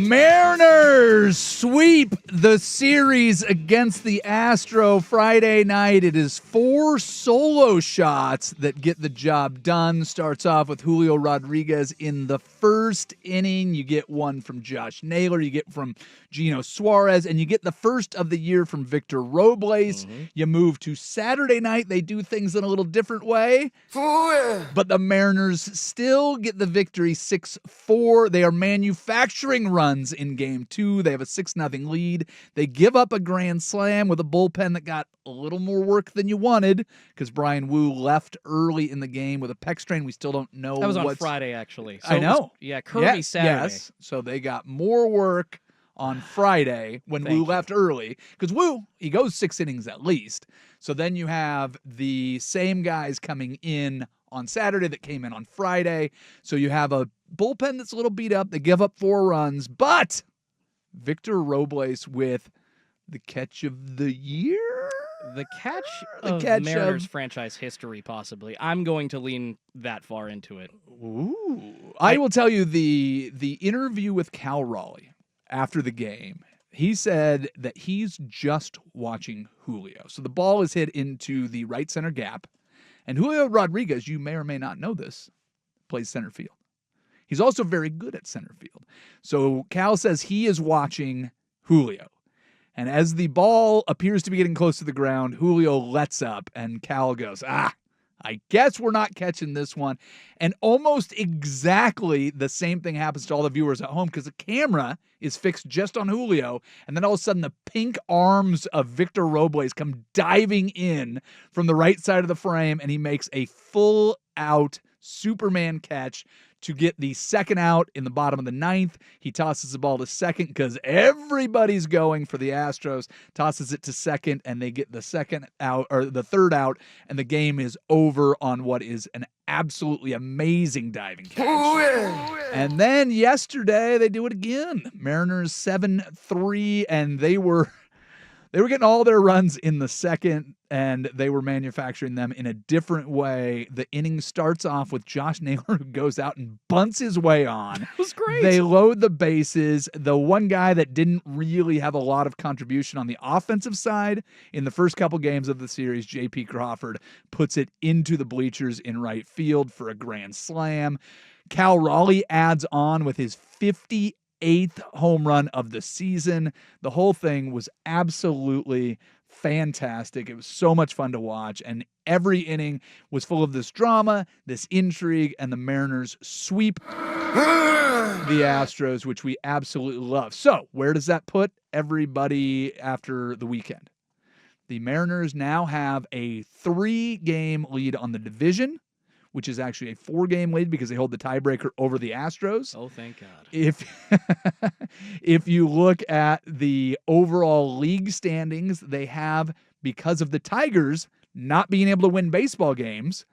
Mariners sweep the series against the Astros Friday night. It is 4 solo shots that get the job done. Starts off with Julio Rodriguez in the first inning. You get one from Josh Naylor. You get from Gino Suarez. And you get the first of the year from Victor Robles. You move to Saturday night. They do things in a little different way. But the Mariners still get the victory 6-4. They are manufacturing runs in game 2. They have a 6-0 lead. They give up a grand slam with a bullpen that got a little more work than you wanted because Brian Wu left early in the game with a pec strain. We still don't know. That was on Friday, actually. So I know. Kirby Saturday. Yes. So they got more work on Friday when Wu left early. Because Wu, he goes 6 innings at least. So then you have the same guys coming in on Saturday that came in on Friday. So you have a bullpen that's a little beat up. They give up 4 runs. But Victor Robles with the catch of the year? The catch of Mariners franchise history, possibly. I'm going to lean that far into it. Ooh. I will tell you the interview with Cal Raleigh after the game, he said that he's just watching Julio. So the ball is hit into the right center gap. And Julio Rodriguez, you may or may not know this, plays center field. He's also very good at center field. So Cal says he is watching Julio. And as the ball appears to be getting close to the ground, Julio lets up, and Cal goes, I guess we're not catching this one. And almost exactly the same thing happens to all the viewers at home because the camera is fixed just on Julio. And then all of a sudden the pink arms of Victor Robles come diving in from the right side of the frame, and he makes a full-out Superman catch to get the second out in the bottom of the 9th. He tosses the ball to second because everybody's going for the Astros, tosses it to second, and they get the second out or the third out, and the game is over on what is an absolutely amazing diving catch. And then yesterday they do it again. Mariners 7-3, and they were getting all their runs in the second, and they were manufacturing them in a different way. The inning starts off with Josh Naylor, who goes out and bunts his way on. That was great. They load the bases. The one guy that didn't really have a lot of contribution on the offensive side in the first couple games of the series, J.P. Crawford, puts it into the bleachers in right field for a grand slam. Cal Raleigh adds on with his 58th home run of the season. The whole thing was absolutely fantastic. It was so much fun to watch, and every inning was full of this drama, this intrigue, and the Mariners sweep the Astros, which we absolutely love. So where does that put everybody after the weekend? The Mariners now have a 3-game lead on the division, which is actually a 4-game lead because they hold the tiebreaker over the Astros. Oh, thank God. If you look at the overall league standings, they have, because of the Tigers not being able to win baseball games,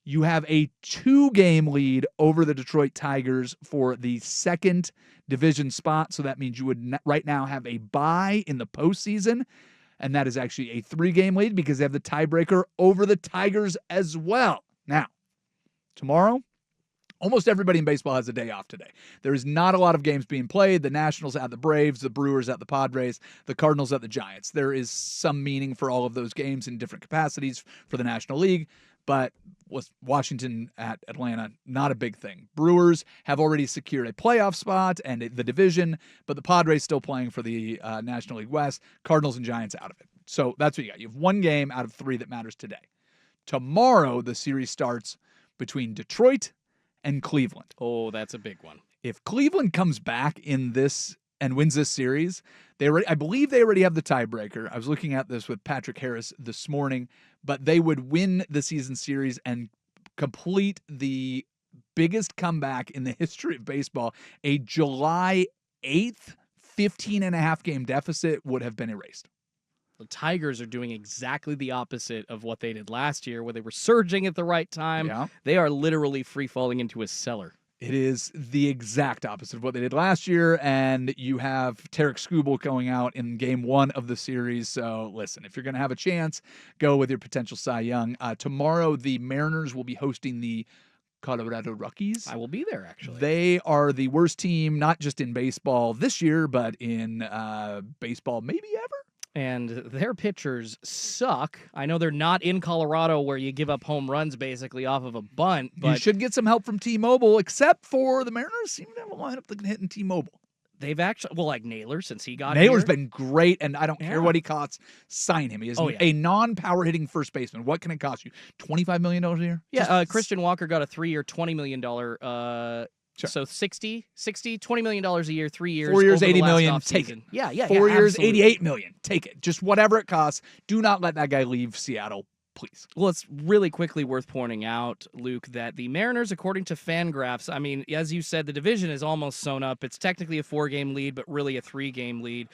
you have a 2-game lead over the Detroit Tigers for the 2nd division spot. So that means you would right now have a bye in the postseason. And that is actually a 3-game lead because they have the tiebreaker over the Tigers as well. Now, tomorrow, almost everybody in baseball has a day off today. There is not a lot of games being played. The Nationals at the Braves, the Brewers at the Padres, the Cardinals at the Giants. There is some meaning for all of those games in different capacities for the National League, but with Washington at Atlanta, not a big thing. Brewers have already secured a playoff spot and the division, but the Padres still playing for the National League West. Cardinals and Giants out of it. So that's what you got. You have 1 game out of 3 that matters today. Tomorrow, the series starts between Detroit and Cleveland. Oh, that's a big one. If Cleveland comes back in this and wins this series, I believe they already have the tiebreaker. I was looking at this with Patrick Harris this morning, but they would win the season series and complete the biggest comeback in the history of baseball. A July 8th, 15.5 game deficit would have been erased. The Tigers are doing exactly the opposite of what they did last year, where they were surging at the right time. Yeah. They are literally free-falling into a cellar. It is the exact opposite of what they did last year, and you have Tarek Skubal going out in game 1 of the series. So, listen, if you're going to have a chance, go with your potential Cy Young. Tomorrow, the Mariners will be hosting the Colorado Rockies. I will be there, actually. They are the worst team, not just in baseball this year, but in baseball maybe ever. And their pitchers suck. I know they're not in Colorado where you give up home runs basically off of a bunt. But you should get some help from T-Mobile, except for the Mariners seem to have a lineup that can hit in T-Mobile. They've actually, like Naylor, since he got Naylor's here. been great, and I don't care what he costs. Sign him. He is a non-power hitting first baseman. What can it cost you? $25 million a year? Yeah, Christian Walker got a 3-year, $20 million. So $20 million a year, 3 years. 4 years, $80 million. Take it. Yeah. 4 years, absolutely. $88 million. Take it. Just whatever it costs. Do not let that guy leave Seattle, please. Well, it's really quickly worth pointing out, Luke, that the Mariners, according to Fangraphs, I mean, as you said, the division is almost sewn up. It's technically a 4-game lead, but really a 3-game lead.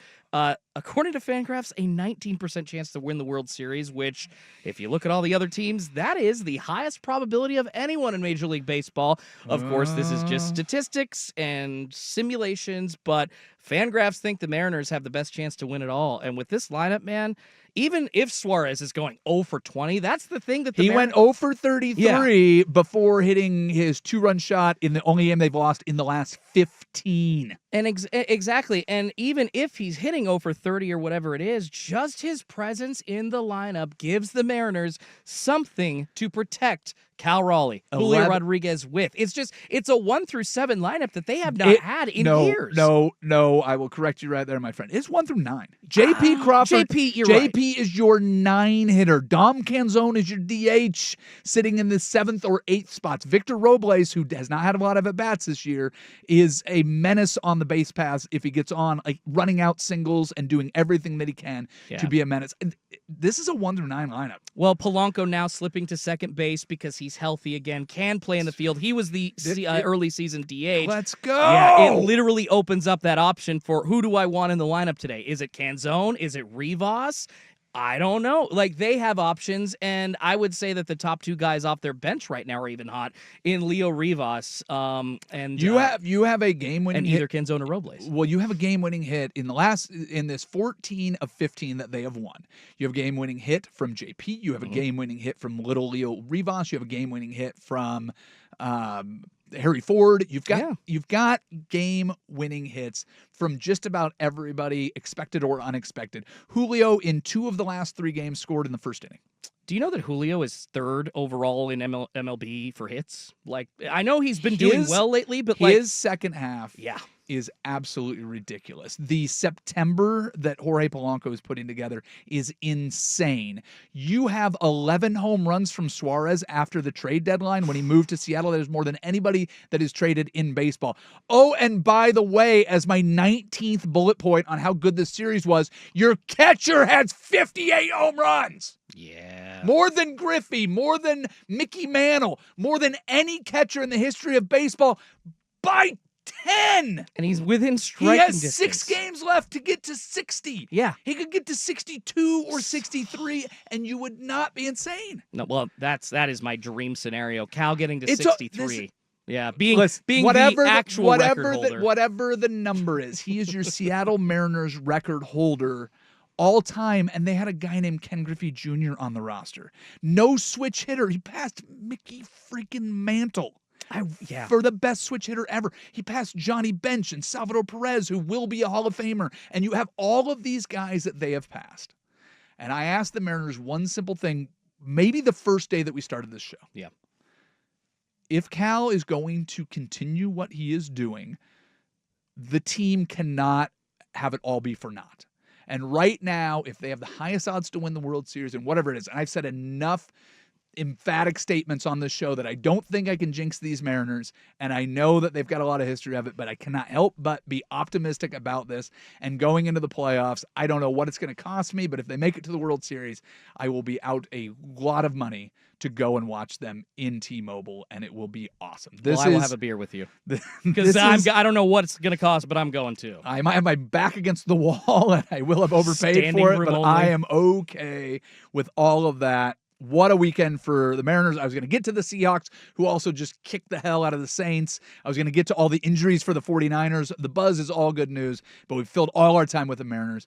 According to Fangraphs, a 19% chance to win the World Series, which, if you look at all the other teams, that is the highest probability of anyone in Major League Baseball. Of course, this is just statistics and simulations, but Fangraphs think the Mariners have the best chance to win it all. And with this lineup, man, even if Suarez is going 0 for 20, that's the thing that he went 0 for 33 before hitting his 2-run shot in the only game they've lost in the last 15. And exactly. And even if he's hitting 0 for 30 or whatever it is, just his presence in the lineup gives the Mariners something to protect Cal Raleigh, Julio Rodriguez with. It's a 1 through 7 lineup that they have not had in years. No, I will correct you right there, my friend. It's 1 through 9. JP Crawford. JP, you're right. JP is your 9 hitter. Dom Canzone is your DH, sitting in the 7th or 8th spots. Victor Robles, who has not had a lot of at-bats this year, is a menace on the base paths if he gets on, like running out singles and doing everything that he can to be a menace. This is a 1 through 9 lineup. Well, Polanco now slipping to second base because he's healthy again, can play in the field. He was the early season DH. Let's go. Yeah, it literally opens up that option for who do I want in the lineup today? Is it Canzone? Is it Rivas? I don't know. Like, they have options, and I would say that the top 2 guys off their bench right now are even hot in Leo Rivas. And you have a game-winning hit. And either Canzone or Robles. Well, you have a game-winning hit in this 14 of 15 that they have won. You have a game-winning hit from JP. You have a game-winning hit from little Leo Rivas. You have a game-winning hit from Harry Ford. You've got game-winning hits from just about everybody, expected or unexpected. Julio, in 2 of the last 3 games, scored in the first inning. Do you know that Julio is 3rd overall in MLB for hits? Like, I know he's been doing well lately, but his second half is absolutely ridiculous. The September that Jorge Polanco is putting together is insane. You have 11 home runs from Suarez after the trade deadline when he moved to Seattle. That is more than anybody that is traded in baseball. Oh, and by the way, as my 19th bullet point on how good this series was, your catcher has 58 home runs. Yeah. More than Griffey, more than Mickey Mantle, more than any catcher in the history of baseball by 10. And he's within striking distance. He has 6 games left to get to 60. Yeah. He could get to 62 or 63, and you would not be insane. No, well, that is my dream scenario. Cal getting to 63. Being whatever the actual record holder. Whatever the number is, he is your Seattle Mariners record holder all time, and they had a guy named Ken Griffey Jr. on the roster. No switch hitter. He passed Mickey freaking Mantle. For the best switch hitter ever. He passed Johnny Bench and Salvador Perez, who will be a Hall of Famer. And you have all of these guys that they have passed. And I asked the Mariners one simple thing, maybe the first day that we started this show. Yeah. If Cal is going to continue what he is doing, the team cannot have it all be for naught. And right now, if they have the highest odds to win the World Series and whatever it is, and I've said enough emphatic statements on this show that I don't think I can jinx these Mariners, and I know that they've got a lot of history of it, but I cannot help but be optimistic about this. And going into the playoffs, I don't know what it's going to cost me, but if they make it to the World Series, I will be out a lot of money to go and watch them in T-Mobile, and it will be awesome. I will have a beer with you. Because I don't know what it's going to cost, but I'm going to. I might have my back against the wall, and I will have overpaid for it, but I am okay with all of that. What a weekend for the Mariners. I was going to get to the Seahawks, who also just kicked the hell out of the Saints. I was going to get to all the injuries for the 49ers. The buzz is all good news, but we've filled all our time with the Mariners.